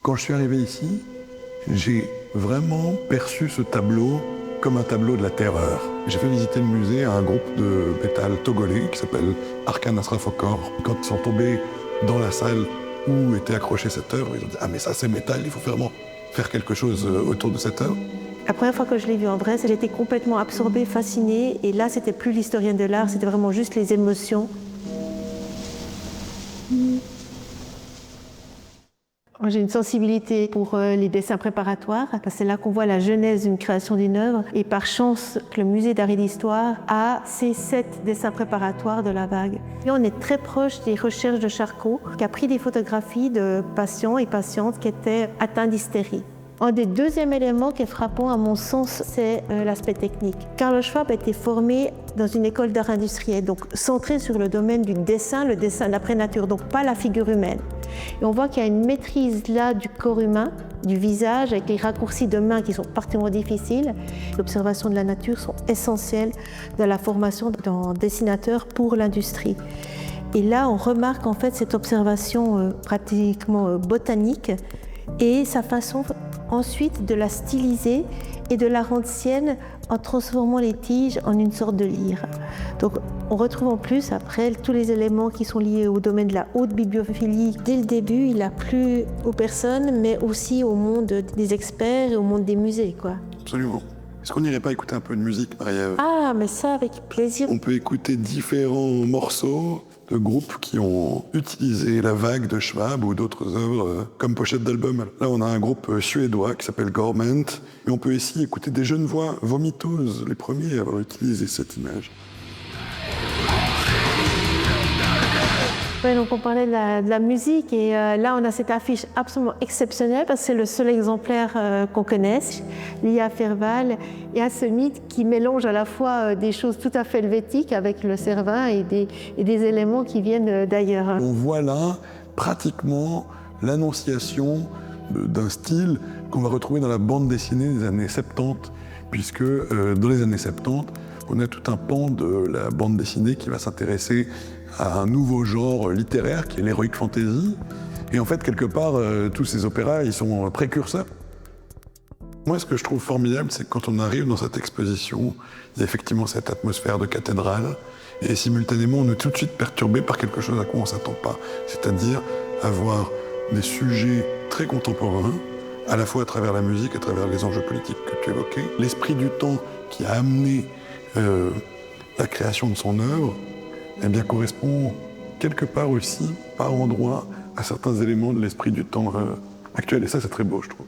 Quand je suis arrivé ici, j'ai vraiment perçu ce tableau comme un tableau de la terreur. J'ai fait visiter le musée à un groupe de métal togolais qui s'appelle Arkan Asrafokor. Quand ils sont tombés dans la salle où était accrochée cette œuvre, ils ont dit « Ah mais ça c'est métal, il faut vraiment faire quelque chose autour de cette œuvre ». La première fois que je l'ai vue en vrai, j'étais complètement absorbée, fascinée. Et là, c'était plus l'historienne de l'art, c'était vraiment juste les émotions. J'ai une sensibilité pour les dessins préparatoires. C'est là qu'on voit la genèse d'une création d'une œuvre. Et par chance, le musée d'art et d'histoire a ces 7 dessins préparatoires de la vague. Et on est très proche des recherches de Charcot, qui a pris des photographies de patients et patientes qui étaient atteints d'hystérie. Un des deuxièmes éléments qui est frappant à mon sens, c'est l'aspect technique. Carlo Schwab a été formé dans une école d'art industriel, donc centré sur le domaine du dessin, le dessin d'après nature, donc pas la figure humaine. Et on voit qu'il y a une maîtrise là du corps humain, du visage, avec les raccourcis de main qui sont particulièrement difficiles. L'observation de la nature sont essentielles dans la formation d'un dessinateur pour l'industrie. Et là, on remarque en fait cette observation pratiquement botanique et sa façon ensuite de la styliser et de la rendre sienne en transformant les tiges en une sorte de lyre. Donc on retrouve en plus après tous les éléments qui sont liés au domaine de la haute bibliophilie. Dès le début, il a plu aux personnes, mais aussi au monde des experts et au monde des musées, quoi. Absolument. Est-ce qu'on n'irait pas écouter un peu de musique, Marie-Ève ? Ah, mais ça, avec plaisir. On peut écouter différents morceaux de groupes qui ont utilisé la vague de Schwab ou d'autres œuvres comme pochette d'album. Là, on a un groupe suédois qui s'appelle Gorment, et on peut ici écouter des jeunes voix vomiteuses, les premiers à avoir utilisé cette image. Ouais, donc on parlait de la musique et là on a cette affiche absolument exceptionnelle parce que c'est le seul exemplaire qu'on connaisse, lié à Ferval et à ce mythe qui mélange à la fois des choses tout à fait helvétiques avec le Cervin et des éléments qui viennent d'ailleurs. On voit là pratiquement l'annonciation d'un style qu'on va retrouver dans la bande dessinée des années 70, puisque dans les années 70, on a tout un pan de la bande dessinée qui va s'intéresser à un nouveau genre littéraire qui est l'heroic fantasy. Et en fait, quelque part, tous ces opéras, ils sont précurseurs. Moi, ce que je trouve formidable, c'est que quand on arrive dans cette exposition, il y a effectivement cette atmosphère de cathédrale, et simultanément, on est tout de suite perturbé par quelque chose à quoi on ne s'attend pas, c'est-à-dire avoir des sujets très contemporains, à la fois à travers la musique, à travers les enjeux politiques que tu évoquais, l'esprit du temps qui a amené la création de son œuvre, eh bien, correspond quelque part aussi, par endroit, à certains éléments de l'esprit du temps actuel. Et ça, c'est très beau, je trouve.